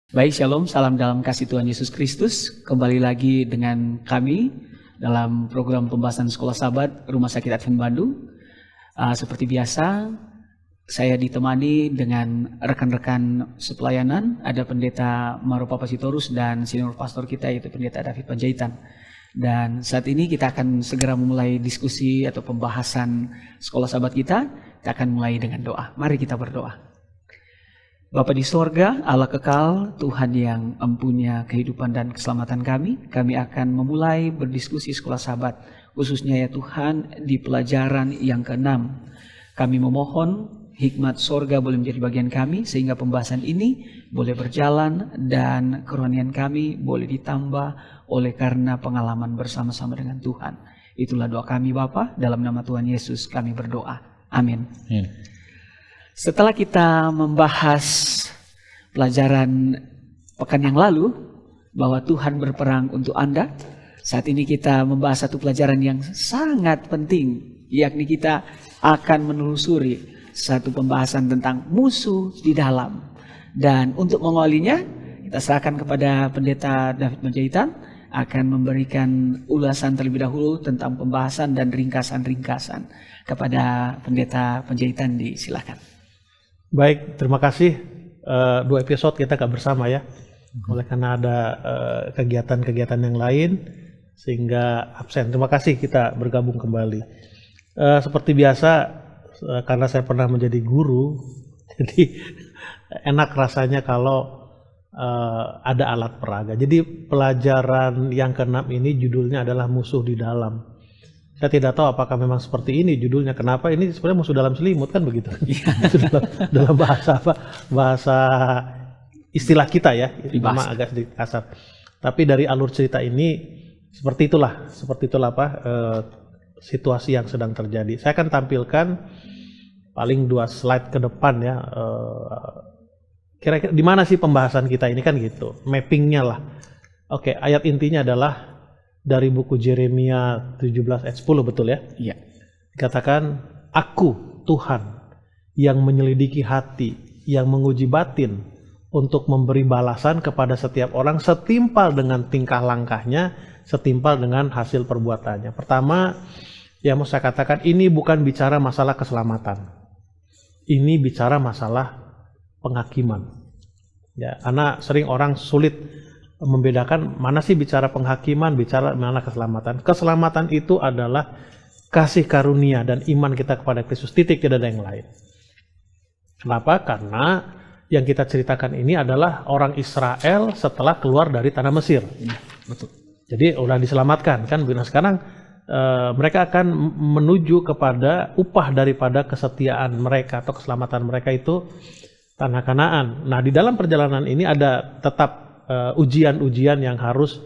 Baik, shalom, salam dalam kasih Tuhan Yesus Kristus. Kembali lagi dengan kami dalam program pembahasan Sekolah Sabat Rumah Sakit Advent Bandung. Seperti biasa, saya ditemani dengan rekan-rekan sepelayanan. Ada Pendeta Marupa Pasitorus dan senior pastor kita, yaitu Pendeta David Panjaitan. Dan saat ini kita akan segera memulai diskusi atau pembahasan Sekolah Sabat kita. Kita akan mulai dengan doa. Mari kita berdoa. Bapa di sorga, Allah kekal, Tuhan yang empunya kehidupan dan keselamatan kami akan memulai berdiskusi Sekolah Sabat, khususnya ya Tuhan di pelajaran yang ke-6. Kami memohon hikmat sorga boleh menjadi bagian kami, sehingga pembahasan ini boleh berjalan dan kerohanian kami boleh ditambah oleh karena pengalaman bersama-sama dengan Tuhan. Itulah doa kami Bapa, dalam nama Tuhan Yesus kami berdoa. Amin. Setelah kita membahas pelajaran pekan yang lalu bahwa Tuhan berperang untuk Anda, saat ini kita membahas satu pelajaran yang sangat penting, yakni kita akan menelusuri satu pembahasan tentang musuh di dalam. Dan untuk mengawalinya, kita serahkan kepada Pendeta David Panjaitan akan memberikan ulasan terlebih dahulu tentang pembahasan dan ringkasan-ringkasan. Kepada Pendeta Panjaitan, disilakan. Baik, terima kasih. 2 episode kita gak bersama ya, oleh karena ada kegiatan-kegiatan yang lain sehingga absen. Terima kasih kita bergabung kembali. Seperti biasa, karena saya pernah menjadi guru, jadi enak rasanya kalau ada alat peraga. Jadi pelajaran yang ke-6 ini judulnya adalah musuh di dalam. Saya tidak tahu apakah memang seperti ini judulnya. Kenapa ini sebenarnya musuh dalam selimut kan begitu? dalam bahasa apa? Bahasa istilah kita ya. Memang agak sedikit kasar. Tapi dari alur cerita ini seperti itulah situasi yang sedang terjadi. Saya akan tampilkan paling 2 slide ke depan ya. Kira-kira di mana sih pembahasan kita ini kan gitu. Mappingnya lah. Oke, ayat intinya adalah dari buku Yeremia 17 ayat 10, betul ya? Iya. Dikatakan, Aku Tuhan yang menyelidiki hati, yang menguji batin untuk memberi balasan kepada setiap orang setimpal dengan tingkah langkahnya, setimpal dengan hasil perbuatannya. Pertama, yang mau saya katakan, ini bukan bicara masalah keselamatan. Ini bicara masalah penghakiman. Ya, karena sering orang sulit membedakan mana sih bicara penghakiman, bicara mana keselamatan. Keselamatan itu adalah kasih karunia dan iman kita kepada Kristus, titik, tidak ada yang lain. Kenapa? Karena yang kita ceritakan ini adalah orang Israel setelah keluar dari tanah Mesir. Betul. Jadi udah diselamatkan kan. Nah, sekarang mereka akan menuju kepada upah daripada kesetiaan mereka atau keselamatan mereka, itu tanah Kanaan. Nah, di dalam perjalanan ini ada tetap ujian-ujian yang harus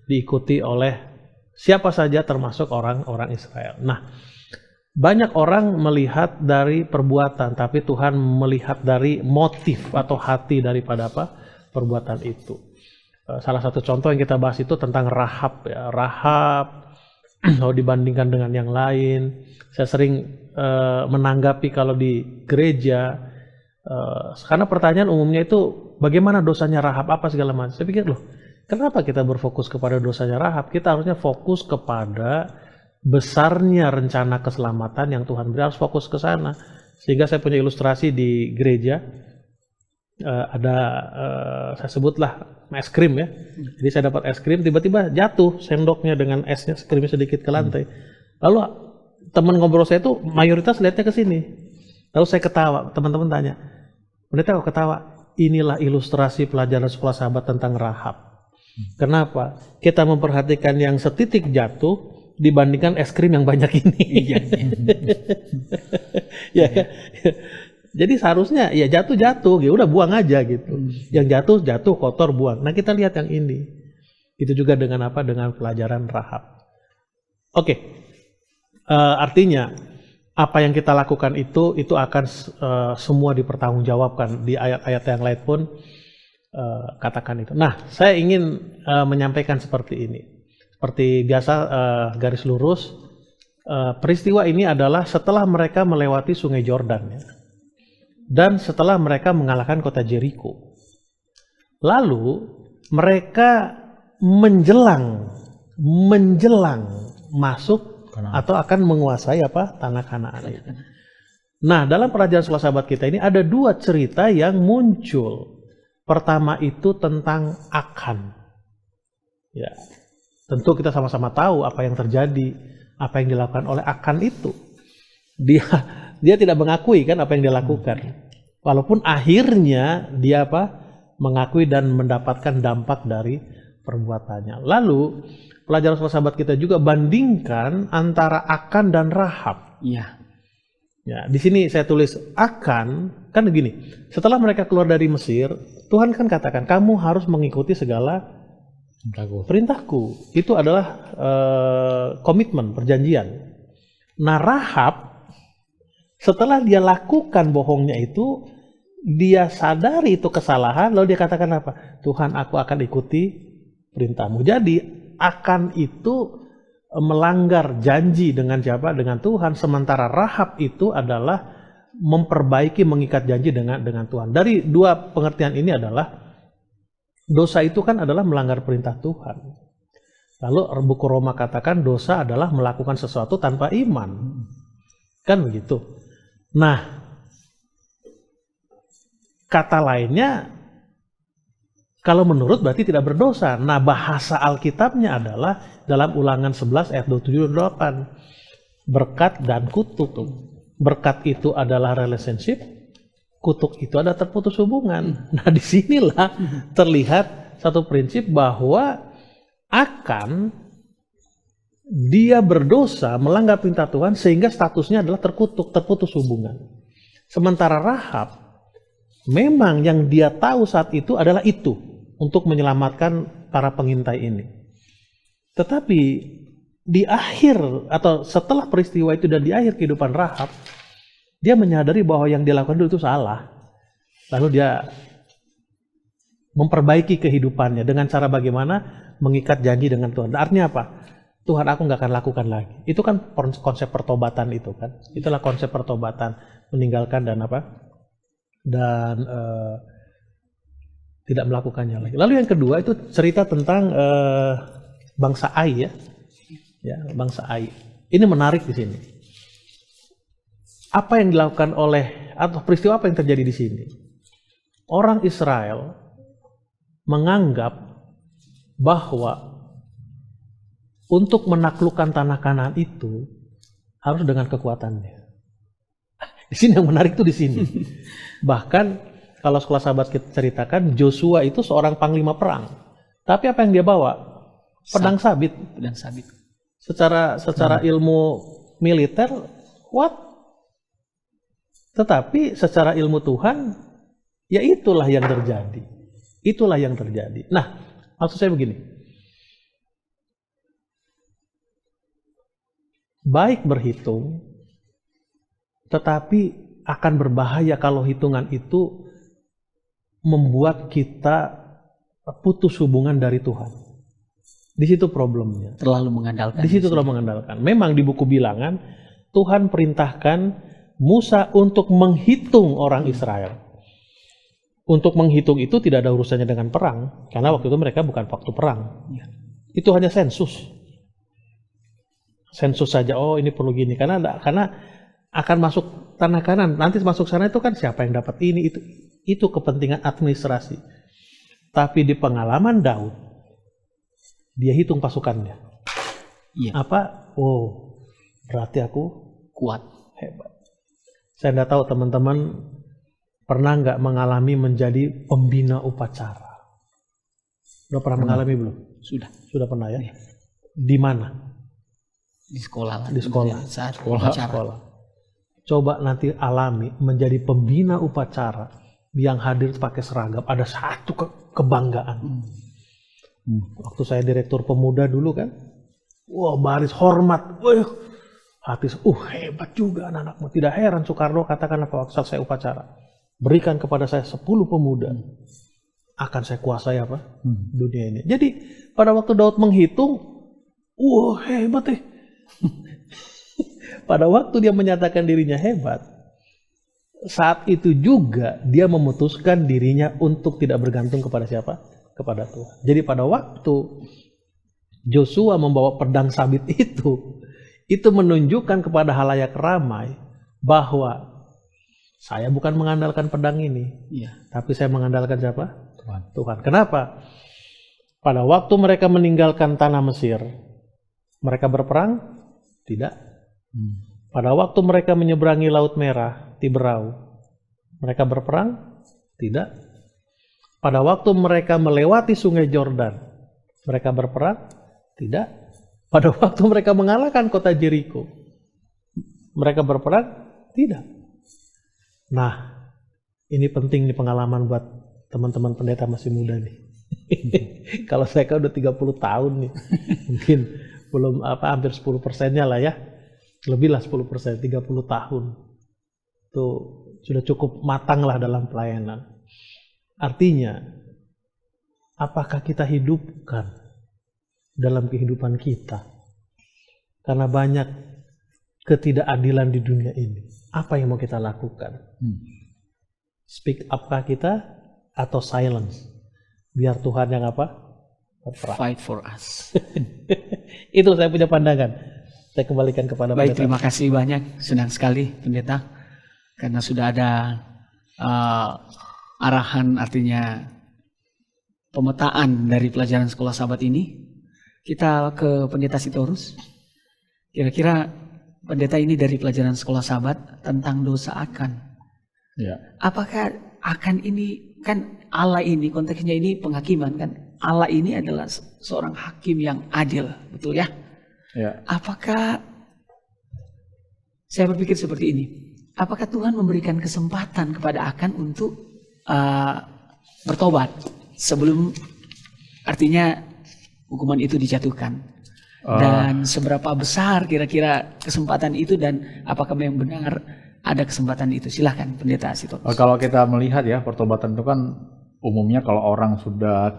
diikuti oleh siapa saja termasuk orang-orang Israel. Nah, banyak orang melihat dari perbuatan, tapi Tuhan melihat dari motif atau hati daripada perbuatan itu. Salah satu contoh yang kita bahas itu tentang Rahab ya. Rahab kalau dibandingkan dengan yang lain, saya sering menanggapi kalau di gereja, karena pertanyaan umumnya itu bagaimana dosanya Rahab, apa segala macam. Saya pikir loh, kenapa kita berfokus kepada dosanya Rahab? Kita harusnya fokus kepada besarnya rencana keselamatan yang Tuhan beri, harus fokus ke sana. Sehingga saya punya ilustrasi di gereja, saya sebutlah es krim ya. Jadi saya dapat es krim, tiba-tiba jatuh sendoknya dengan esnya, es krimnya sedikit ke lantai. Lalu teman ngobrol saya itu mayoritas lihatnya ke sini. Lalu saya ketawa, teman-teman tanya, Pendeta kok ketawa? Inilah ilustrasi pelajaran Sekolah Sabat tentang Rahab. Kenapa? Kita memperhatikan yang setitik jatuh dibandingkan es krim yang banyak ini. Ya, jadi seharusnya ya jatuh, ya udah buang aja gitu. Yang jatuh kotor, buang. Nah, kita lihat yang ini. Itu juga dengan apa? Dengan pelajaran Rahab. Oke. Artinya apa yang kita lakukan itu akan semua dipertanggungjawabkan. Di ayat-ayat yang lain pun katakan itu. Nah, saya ingin menyampaikan seperti ini. Seperti biasa, garis lurus, peristiwa ini adalah setelah mereka melewati sungai Yordan ya, dan setelah mereka mengalahkan kota Jericho. Lalu mereka menjelang masuk atau akan menguasai tanah Kanaan itu. Nah, dalam pelajaran sekolah sahabat kita ini ada dua cerita yang muncul. Pertama itu tentang Akan. Ya, tentu kita sama-sama tahu apa yang terjadi, apa yang dilakukan oleh Akan itu. Dia tidak mengakui kan apa yang dia lakukan. Walaupun akhirnya dia mengakui dan mendapatkan dampak dari perbuatannya. Lalu pelajaran sekolah sahabat kita juga bandingkan antara Akan dan Rahab. Iya. Ya, di sini saya tulis Akan, kan begini. Setelah mereka keluar dari Mesir, Tuhan kan katakan kamu harus mengikuti segala perintahku. Itu adalah komitmen, perjanjian. Nah, Rahab setelah dia lakukan bohongnya itu, dia sadari itu kesalahan, lalu dia katakan apa? Tuhan, aku akan ikuti perintahmu. Jadi Akan itu melanggar janji dengan siapa? Dengan Tuhan. Sementara Rahab itu adalah memperbaiki, mengikat janji dengan Tuhan. Dari dua pengertian ini adalah dosa itu kan adalah melanggar perintah Tuhan. Lalu buku Roma katakan dosa adalah melakukan sesuatu tanpa iman. Kan begitu. Nah, kata lainnya, kalau menurut berarti tidak berdosa. Nah, bahasa Alkitabnya adalah dalam Ulangan 11 ayat 27-28. Berkat dan kutuk. Berkat itu adalah relationship, kutuk itu ada terputus hubungan. Nah, disinilah terlihat satu prinsip bahwa Akan dia berdosa, melanggar perintah Tuhan sehingga statusnya adalah terkutuk, terputus hubungan. Sementara Rahab memang yang dia tahu saat itu adalah itu untuk menyelamatkan para pengintai ini. Tetapi di akhir atau setelah peristiwa itu dan di akhir kehidupan Rahab, dia menyadari bahwa yang dia lakukan dulu itu salah. Lalu dia memperbaiki kehidupannya dengan cara bagaimana? Mengikat janji dengan Tuhan. Artinya apa? Tuhan, aku nggak akan lakukan lagi. Itu kan konsep pertobatan itu kan. Itulah konsep pertobatan, meninggalkan dan tidak melakukannya lagi. Lalu yang kedua itu cerita tentang bangsa Ai ya, bangsa Ai. Ini menarik di sini. Apa yang dilakukan atau peristiwa apa yang terjadi di sini? Orang Israel menganggap bahwa untuk menaklukkan tanah Kanaan itu harus dengan kekuatannya. Di sini yang menarik tuh di sini. Bahkan kalau sekolah sahabat kita ceritakan, Joshua itu seorang panglima perang. Tapi apa yang dia bawa? Pedang sabit. Pedang sabit. Secara ilmu militer, what? Tetapi secara ilmu Tuhan, ya itulah yang terjadi. Itulah yang terjadi. Nah, maksud saya begini. Baik berhitung, tetapi akan berbahaya kalau hitungan itu membuat kita putus hubungan dari Tuhan. Di situ problemnya. Terlalu mengandalkan. Di situ terlalu mengandalkan. Memang di buku Bilangan, Tuhan perintahkan Musa untuk menghitung orang Israel. Untuk menghitung itu tidak ada urusannya dengan perang, karena waktu itu mereka bukan waktu perang. Ya. Itu hanya sensus. Sensus saja, oh ini perlu gini, karena akan masuk tanah Kanaan. Nanti masuk sana itu kan siapa yang dapat ini, itu kepentingan administrasi. Tapi di pengalaman Daud, dia hitung pasukannya. Iya. Apa? Oh, berarti aku Kuat. hebat. Saya nggak tahu teman-teman pernah nggak mengalami menjadi pembina upacara? Udah pernah mengalami belum? Sudah pernah ya? Iya. Di mana? Di sekolah lah. Di sekolah. Saat Sekolah. Coba nanti alami menjadi pembina upacara yang hadir pakai seragam. Ada satu kebanggaan. Waktu saya direktur pemuda dulu kan, wah baris hormat. Wah, hati hebat juga anak-anakmu. Tidak heran Soekarno katakan apa waktu saya upacara. Berikan kepada saya 10 pemuda. Akan saya kuasai dunia ini. Jadi pada waktu Daud menghitung, wah hebat Pada waktu dia menyatakan dirinya hebat, saat itu juga dia memutuskan dirinya untuk tidak bergantung kepada siapa? Kepada Tuhan. Jadi pada waktu Joshua membawa pedang sabit itu menunjukkan kepada halayak ramai bahwa saya bukan mengandalkan pedang ini, tapi saya mengandalkan siapa? Tuhan. Kenapa? Pada waktu mereka meninggalkan tanah Mesir, mereka berperang? Tidak. Pada waktu mereka menyeberangi Laut Merah, Tiberau, mereka berperang? Tidak. Pada waktu mereka melewati Sungai Yordan, mereka berperang? Tidak. Pada waktu mereka mengalahkan kota Jericho, mereka berperang? Tidak. Nah, ini penting nih pengalaman buat teman-teman pendeta masih muda nih. Kalau saya kan udah 30 tahun nih, mungkin belum hampir 10%-nya lah ya. Lebih lah 10%, 30 tahun. Itu sudah cukup matang lah dalam pelayanan. Artinya, apakah kita hidupkan dalam kehidupan kita? Karena banyak ketidakadilan di dunia ini. Apa yang mau kita lakukan? Speak up-kah kita atau silence? Biar Tuhan yang apa? Berperang. Fight for us. Itu saya punya pandangan. Saya kembalikan kepada Baik, pendeta. terima kasih banyak. Senang sekali pendeta. Karena sudah ada arahan, artinya pemetaan dari pelajaran sekolah sahabat ini. Kita ke pendeta Sitorus. Kira-kira pendeta ini dari pelajaran sekolah sahabat tentang dosa akan. Apakah akan ini, kan Allah ini konteksnya ini penghakiman kan. Allah ini adalah seorang hakim yang adil, betul ya? Apakah, saya berpikir seperti ini, apakah Tuhan memberikan kesempatan kepada akan untuk bertobat sebelum artinya hukuman itu dijatuhkan? Dan seberapa besar kira-kira kesempatan itu, dan apakah memang benar ada kesempatan itu? Silahkan pendeta Sitorus. Kalau kita melihat ya, pertobatan itu kan umumnya kalau orang sudah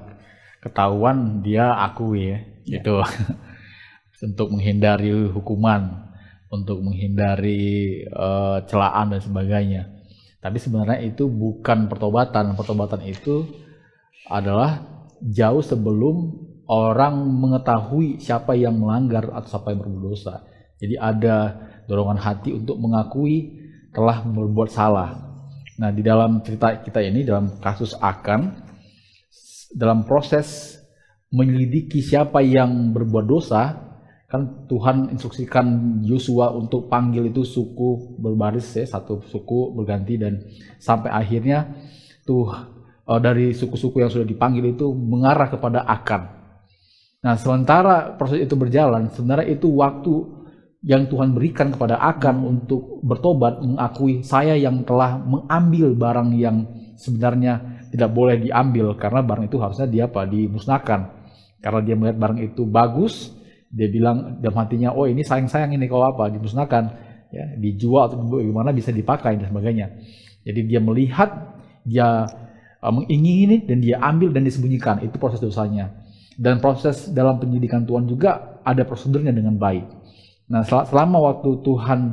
ketahuan dia akui ya, gitu. Untuk menghindari hukuman, untuk menghindari celaan dan sebagainya. Tapi sebenarnya itu bukan pertobatan. Pertobatan itu adalah jauh sebelum orang mengetahui siapa yang melanggar atau siapa yang berdosa. Jadi ada dorongan hati untuk mengakui telah berbuat salah. Nah, di dalam cerita kita ini, dalam kasus Akan, dalam proses menyelidiki siapa yang berbuat dosa, kan Tuhan instruksikan Yosua untuk panggil itu suku berbaris ya, satu suku berganti, dan sampai akhirnya tuh dari suku-suku yang sudah dipanggil itu mengarah kepada Akan. Nah, sementara proses itu berjalan, sebenarnya itu waktu yang Tuhan berikan kepada Akan untuk bertobat, mengakui saya yang telah mengambil barang yang sebenarnya tidak boleh diambil, karena barang itu harusnya dimusnahkan. Karena dia melihat barang itu bagus, dia bilang dalam hatinya, oh ini sayang-sayang ini kalau dimusnahkan, ya, dijual atau bagaimana bisa dipakai dan sebagainya. Jadi dia melihat, dia mengingini dan dia ambil dan disembunyikan, itu proses dosanya. Dan proses dalam penyidikan Tuhan juga ada prosedurnya dengan baik. Nah, selama waktu Tuhan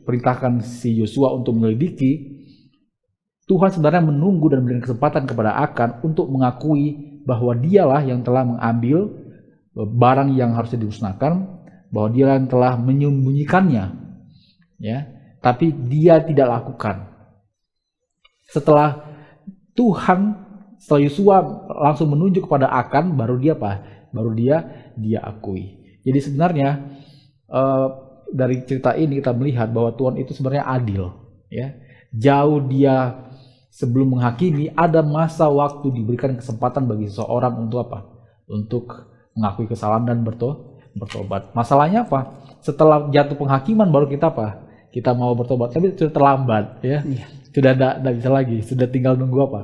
perintahkan si Yosua untuk menyelidiki, Tuhan sebenarnya menunggu dan memberikan kesempatan kepada Akan untuk mengakui bahwa dialah yang telah mengambil barang yang harusnya dimusnahkan, bahwa dia yang telah menyembunyikannya, ya, tapi dia tidak lakukan. Setelah Yosua langsung menunjuk kepada Akan, baru dia akui. Jadi sebenarnya dari cerita ini kita melihat bahwa Tuhan itu sebenarnya adil, ya. Jauh dia sebelum menghakimi, ada masa waktu diberikan kesempatan bagi seseorang untuk apa? Untuk mengakui kesalahan dan bertobat. Masalahnya apa? Setelah jatuh penghakiman baru kita apa? Kita mau bertobat, tapi sudah terlambat, ya. Sudah tidak bisa lagi, sudah tinggal nunggu apa?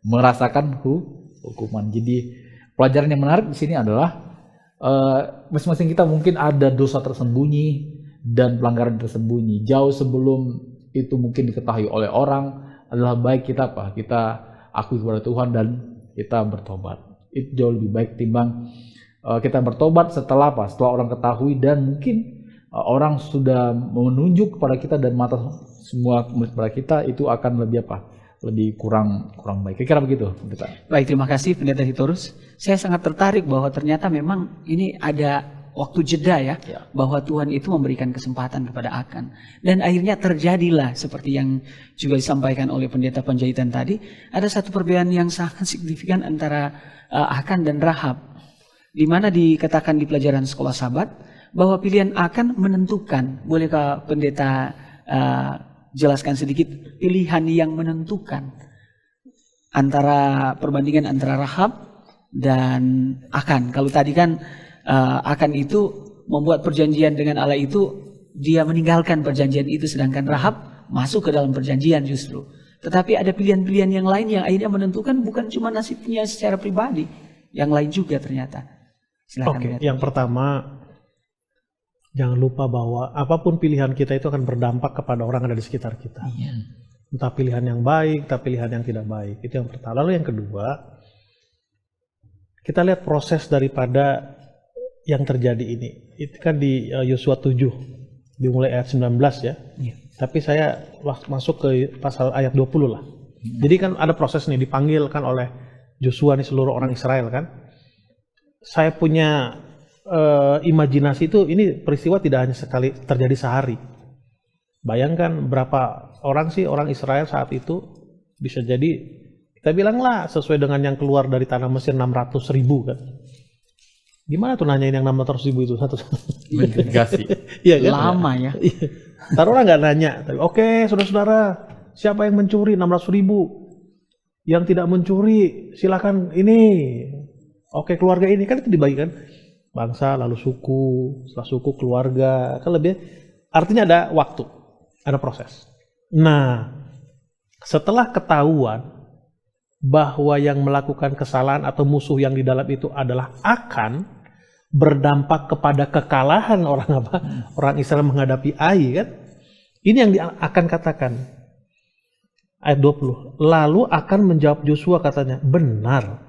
Merasakan hukuman. Jadi pelajaran yang menarik di sini adalah masing-masing kita mungkin ada dosa tersembunyi dan pelanggaran tersembunyi. Jauh sebelum itu mungkin diketahui oleh orang, adalah baik kita kita akui kepada Tuhan dan kita bertobat. Itu jauh lebih baik timbang kita bertobat setelah setelah orang ketahui dan mungkin orang sudah menunjuk kepada kita dan mata semua melihat kepada kita, itu akan lebih apa? Lebih kurang baik. Kira-kira begitu, Pendeta. Baik, terima kasih Pendeta Hitorus. Saya sangat tertarik bahwa ternyata memang ini ada waktu jeda ya, bahwa Tuhan itu memberikan kesempatan kepada Akan. Dan akhirnya terjadilah seperti yang juga disampaikan oleh Pendeta Panjaitan tadi, ada satu perbedaan yang sangat signifikan antara Akan dan Rahab, di mana dikatakan di pelajaran sekolah Sabat bahwa pilihan Akan menentukan. Bolehkah Pendeta jelaskan sedikit pilihan yang menentukan antara perbandingan antara Rahab dan Akan? Kalau tadi kan Akan itu membuat perjanjian dengan Allah itu, dia meninggalkan perjanjian itu, sedangkan Rahab masuk ke dalam perjanjian justru. Tetapi ada pilihan-pilihan yang lain yang akhirnya menentukan bukan cuma nasibnya secara pribadi, yang lain juga ternyata. Silakan. Oke, yang pertama, jangan lupa bahwa apapun pilihan kita itu akan berdampak kepada orang yang ada di sekitar kita. Iya. Entah pilihan yang baik, entah pilihan yang tidak baik. Itu yang pertama. Lalu yang kedua, kita lihat proses daripada yang terjadi ini. Itu kan di Yosua 7, dimulai ayat 19 ya. Iya. Tapi saya masuk ke pasal ayat 20 lah. Jadi kan ada proses nih, dipanggil kan oleh Joshua nih seluruh orang Israel kan. Saya punya imajinasi itu, ini peristiwa tidak hanya sekali terjadi sehari. Bayangkan berapa orang sih orang Israel saat itu, bisa jadi kita bilanglah sesuai dengan yang keluar dari tanah Mesir 600.000 kan. Gimana tuh nanyain yang 600.000 itu satu? Investigasi. Iya kan? Lama ya. Taruhlah nggak nanya, oke saudara-saudara, siapa yang mencuri 600.000? Yang tidak mencuri silakan ini. Oke, keluarga ini kan itu dibagikan. Bangsa, lalu suku, setelah suku keluarga, kan lebih, artinya ada waktu, ada proses. Nah, setelah ketahuan bahwa yang melakukan kesalahan atau musuh yang di dalam itu adalah akan berdampak kepada kekalahan orang Israel menghadapi Ai kan, ini yang akan katakan ayat 20. Lalu akan menjawab Joshua katanya, benar,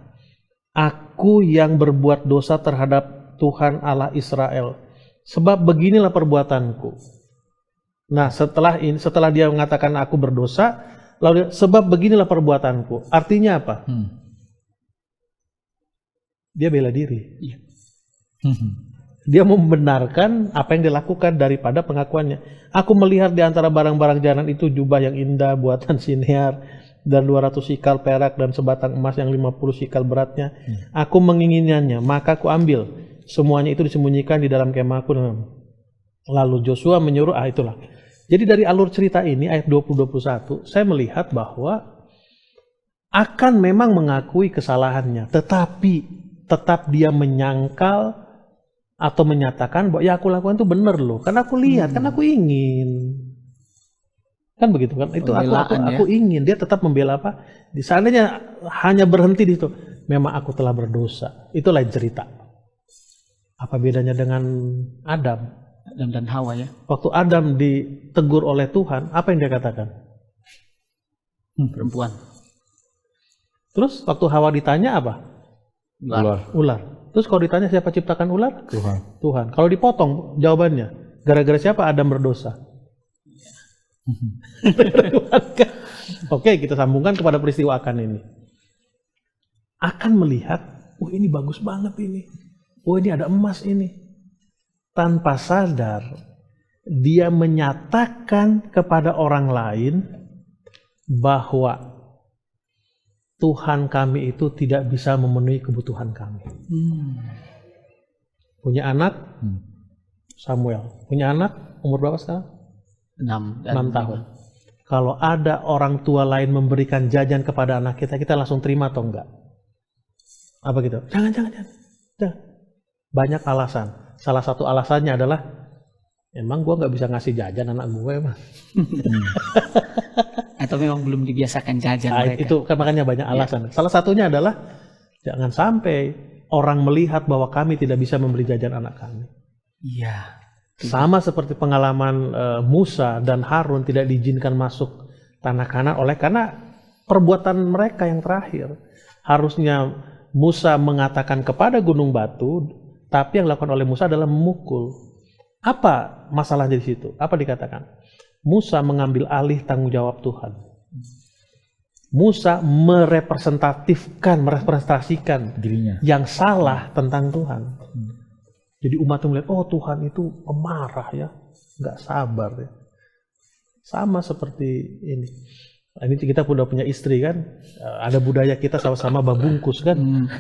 aku yang berbuat dosa terhadap Tuhan Allah Israel, sebab beginilah perbuatanku. Nah, setelah dia mengatakan aku berdosa, lalu sebab beginilah perbuatanku. Artinya apa? Dia bela diri. Dia membenarkan apa yang dilakukan daripada pengakuannya. Aku melihat di antara barang-barang jalan itu jubah yang indah buatan Sinear dan 200 sikal perak dan sebatang emas yang 50 sikal beratnya. Aku menginginkannya, maka aku ambil. Semuanya itu disembunyikan di dalam kemahku. Lalu Joshua menyuruh, itulah. Jadi dari alur cerita ini, ayat 20-21, saya melihat bahwa akan memang mengakui kesalahannya, tetapi tetap dia menyangkal atau menyatakan bahwa ya aku lakukan itu benar loh, kan aku lihat, kan aku ingin. Kan begitu kan? Itu aku ingin. Dia tetap membela apa? Di sananya hanya berhenti di situ. Memang aku telah berdosa. Itulah cerita. Apa bedanya dengan Adam dan Hawa ya? Waktu Adam ditegur oleh Tuhan, apa yang dia katakan? Perempuan. Terus waktu Hawa ditanya apa? Ular. Terus kalau ditanya siapa ciptakan ular? Tuhan. Kalau dipotong jawabannya, gara-gara siapa Adam berdosa? Oke, kita sambungkan kepada peristiwa Akan ini. Akan melihat, ini bagus banget ini. Ini ada emas ini. Tanpa sadar, dia menyatakan kepada orang lain bahwa Tuhan kami itu tidak bisa memenuhi kebutuhan kami. Punya anak, Samuel. Punya anak, umur berapa sekarang? 6 tahun. Kalau ada orang tua lain memberikan jajan kepada anak kita, kita langsung terima atau enggak? Apa gitu? Jangan. Banyak alasan. Salah satu alasannya adalah emang gue nggak bisa ngasih jajan anak gue emang. Atau memang belum dibiasakan jajan mereka. Itu kan makanya banyak alasan. Salah satunya adalah jangan sampai orang melihat bahwa kami tidak bisa membeli jajan anak kami. Iya. Sama seperti pengalaman Musa dan Harun tidak diizinkan masuk tanah Kanaan karena perbuatan mereka yang terakhir. Harusnya Musa mengatakan kepada gunung batu, tapi yang dilakukan oleh Musa adalah memukul. Apa masalahnya di situ? Apa dikatakan? Musa mengambil alih tanggung jawab Tuhan. Musa merepresentasikan Dirinya. yang salah tentang Tuhan. Jadi umat melihat, oh Tuhan itu pemarah ya, nggak sabar ya. Sama seperti ini. Ini kita udah punya istri kan, ada budaya kita sama-sama babungkus kan.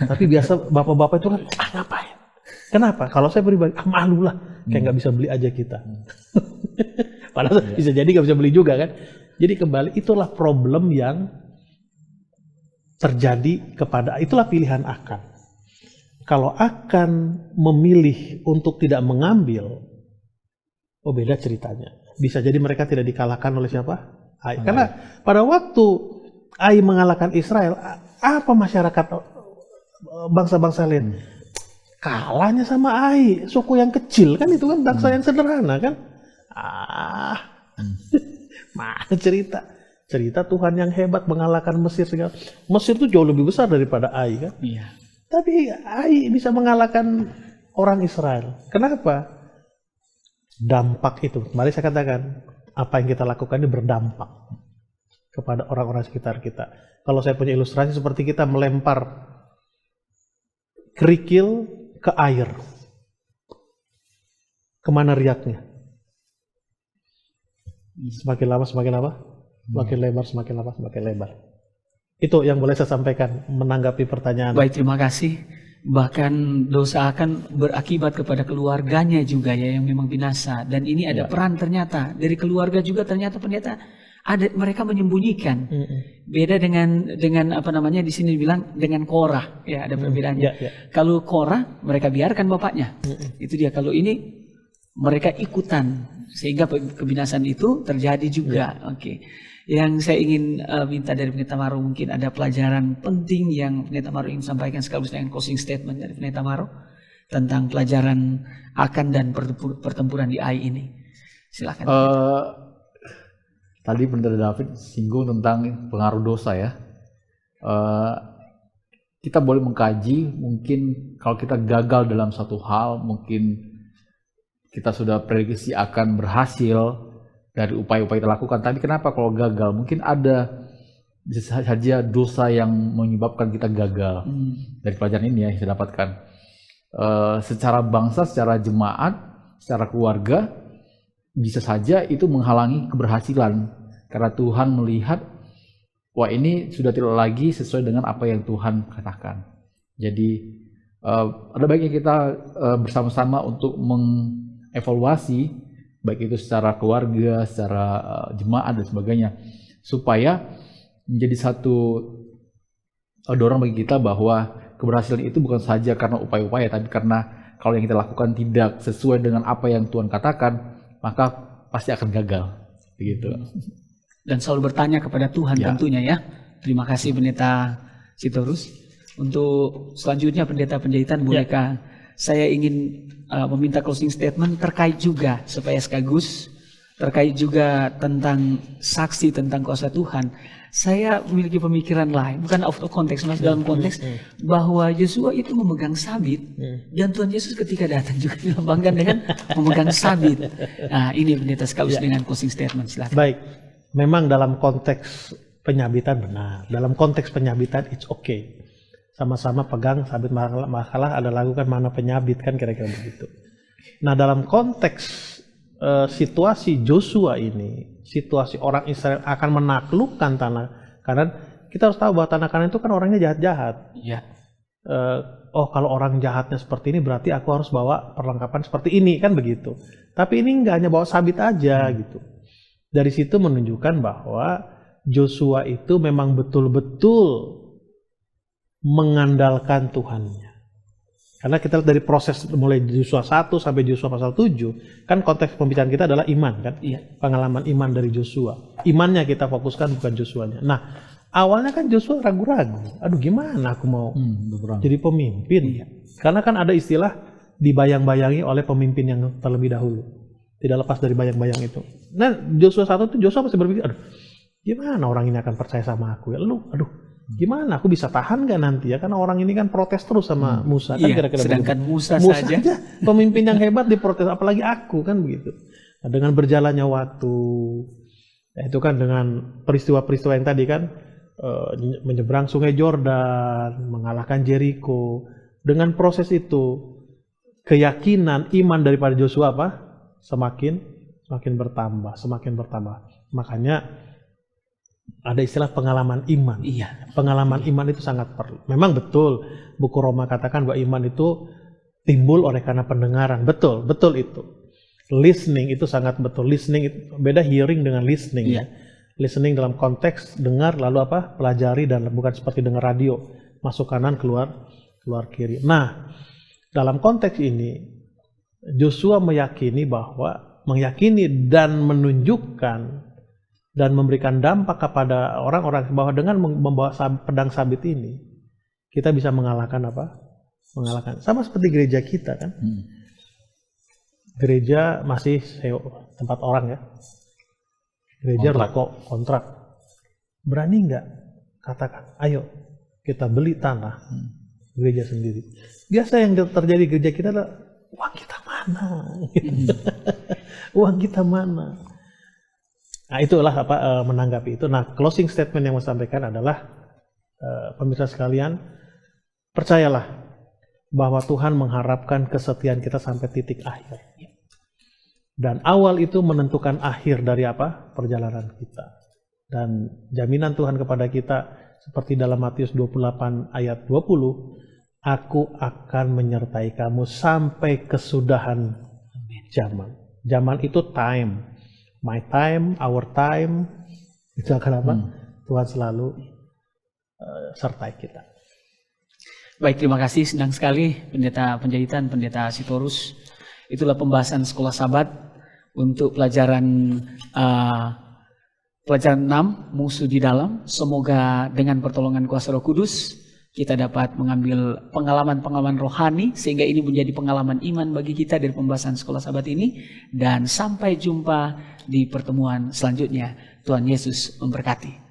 Tapi biasa bapak-bapak itu kan, ngapain? Kenapa? Kalau saya pribadi, malu lah, kayak nggak bisa beli aja kita. Padahal bisa jadi nggak bisa beli juga kan. Jadi kembali, itulah problem yang terjadi itulah pilihan Akan. Kalau Akan memilih untuk tidak mengambil, oh beda ceritanya. Bisa jadi mereka tidak dikalahkan oleh siapa? Ai. Karena pada waktu Ai mengalahkan Israel, apa masyarakat bangsa-bangsa lain? Kalahnya sama Ai, suku yang kecil kan, itu kan bangsa yang sederhana kan? Mana cerita Tuhan yang hebat mengalahkan Mesir segala. Mesir itu jauh lebih besar daripada Ai kan? Iya. Tapi Ai bisa mengalahkan orang Israel. Kenapa? Dampak itu. Mari saya katakan, apa yang kita lakukan ini berdampak kepada orang-orang sekitar kita. Kalau saya punya ilustrasi seperti kita melempar kerikil ke air. Kemana riaknya? Semakin lama semakin apa? Semakin lebar, semakin lama semakin lebar. Itu yang boleh saya sampaikan menanggapi pertanyaan. Baik, terima kasih. Bahkan dosa akan berakibat kepada keluarganya juga ya, yang memang binasa. Dan ini ada peran ternyata dari keluarga juga, ternyata ada mereka menyembunyikan. Beda dengan apa namanya di sini bilang dengan Korah ya, ada perbedaannya. Kalau Korah mereka biarkan bapaknya. Itu dia. Kalau ini mereka ikutan sehingga kebinasaan itu terjadi juga. Oke. Yang saya ingin minta dari Pendeta Maro, mungkin ada pelajaran penting yang Pendeta Maro ingin sampaikan sekaligus dengan closing statement dari Pendeta Maro tentang pelajaran Akan dan pertempuran di Ai ini. Silakan. Tadi Pendeta David singgung tentang pengaruh dosa ya. Kita boleh mengkaji, mungkin kalau kita gagal dalam satu hal, mungkin kita sudah prediksi akan berhasil dari upaya-upaya kita lakukan. Tapi kenapa kalau gagal? Mungkin ada bisa saja dosa yang menyebabkan kita gagal. Dari pelajaran ini ya yang saya dapatkan. Secara bangsa, secara jemaat, secara keluarga, bisa saja itu menghalangi keberhasilan. Karena Tuhan melihat, wah ini sudah tidak lagi sesuai dengan apa yang Tuhan katakan. Jadi ada baiknya kita bersama-sama untuk mengevaluasi, baik itu secara keluarga, secara jemaat dan sebagainya, supaya menjadi satu dorong bagi kita bahwa keberhasilan itu bukan saja karena upaya-upaya, tapi karena kalau yang kita lakukan tidak sesuai dengan apa yang Tuhan katakan, maka pasti akan gagal. Begitu. Dan selalu bertanya kepada Tuhan tentunya ya. Terima kasih Pendeta Sitorus. Untuk selanjutnya Pendeta Penjahitan, bolehkah saya ingin meminta closing statement terkait juga supaya sekaligus terkait juga tentang saksi tentang kuasa Tuhan. Saya memiliki pemikiran lain, bukan out of context, mas dalam konteks bahwa Yosua itu memegang sabit dan Tuhan Yesus ketika datang juga dilambangkan dengan memegang sabit. Nah ini Pendeta sekaligus dengan closing statement, silakan. Baik, memang dalam konteks penyabitan benar, dalam konteks penyabitan it's okay. Sama-sama pegang sabit, makalah ada lagu kan mana penyabit kan, kira-kira begitu. Nah dalam konteks situasi Joshua ini, situasi orang Israel akan menaklukkan tanah Kanan, kita harus tahu bahwa tanah Kanan itu kan orangnya jahat-jahat. Iya. Oh kalau orang jahatnya seperti ini berarti aku harus bawa perlengkapan seperti ini kan begitu. Tapi ini nggak hanya bawa sabit aja gitu. Dari situ menunjukkan bahwa Joshua itu memang betul-betul mengandalkan Tuhannya. Karena kita lihat dari proses mulai Joshua 1 sampai Joshua pasal 7, kan konteks pembicaraan kita adalah iman kan? Iya. Pengalaman iman dari Joshua. Imannya kita fokuskan, bukan Joshuanya. Nah, awalnya kan Joshua ragu-ragu. Aduh gimana aku mau jadi pemimpin? Iya. Karena kan ada istilah dibayang-bayangi oleh pemimpin yang terlebih dahulu. Tidak lepas dari bayang-bayang itu. Nah, Joshua 1 itu Joshua pasti berpikir, aduh gimana orang ini akan percaya sama aku ya? Aduh Gimana aku bisa tahan gak nanti ya? Karena orang ini kan protes terus sama Musa kan, Iya, kira-kira sedangkan begitu. Musa Musa saja. aja pemimpin yang hebat diprotes, apalagi aku kan begitu. Nah, dengan berjalannya waktu, ya itu kan dengan peristiwa-peristiwa yang tadi kan, menyeberang Sungai Yordan, mengalahkan Jericho. Dengan proses itu, keyakinan, iman daripada Joshua apa? Semakin bertambah, semakin bertambah. Makanya ada istilah pengalaman iman. Iya. Pengalaman iman itu sangat perlu. Memang betul, buku Roma katakan bahwa iman itu timbul oleh karena pendengaran. Betul itu. Listening itu sangat betul. Listening itu beda hearing dengan listening. Iya. Listening dalam konteks dengar lalu apa? Pelajari, dan bukan seperti dengar radio, masuk kanan keluar kiri. Nah, dalam konteks ini Joshua meyakini dan menunjukkan dan memberikan dampak kepada orang-orang bahwa dengan membawa pedang sabit ini kita bisa mengalahkan apa? Mengalahkan. Sama seperti gereja kita kan. Gereja masih tempat orang ya. Gereja rokok kontrak. Berani nggak katakan, ayo kita beli tanah gereja sendiri. Biasa yang terjadi gereja kita adalah uang kita mana? Uang kita mana? Nah, itulah menanggapi itu. Nah, closing statement yang saya sampaikan adalah pemirsa sekalian, percayalah bahwa Tuhan mengharapkan kesetiaan kita sampai titik akhir. Dan awal itu menentukan akhir dari apa? Perjalanan kita. Dan jaminan Tuhan kepada kita seperti dalam Matius 28 ayat 20, aku akan menyertai kamu sampai kesudahan zaman. Zaman itu time. My time, our time, itu akan apa? Tuhan selalu sertai kita. Baik, terima kasih. Senang sekali Pendeta Penjahitan, Pendeta Sitorus. Itulah pembahasan Sekolah Sabat untuk pelajaran 6, musuh di dalam. Semoga dengan pertolongan kuasa Roh Kudus kita dapat mengambil pengalaman-pengalaman rohani sehingga ini menjadi pengalaman iman bagi kita dari pembahasan Sekolah Sabat ini. Dan sampai jumpa di pertemuan selanjutnya. Tuhan Yesus memberkati.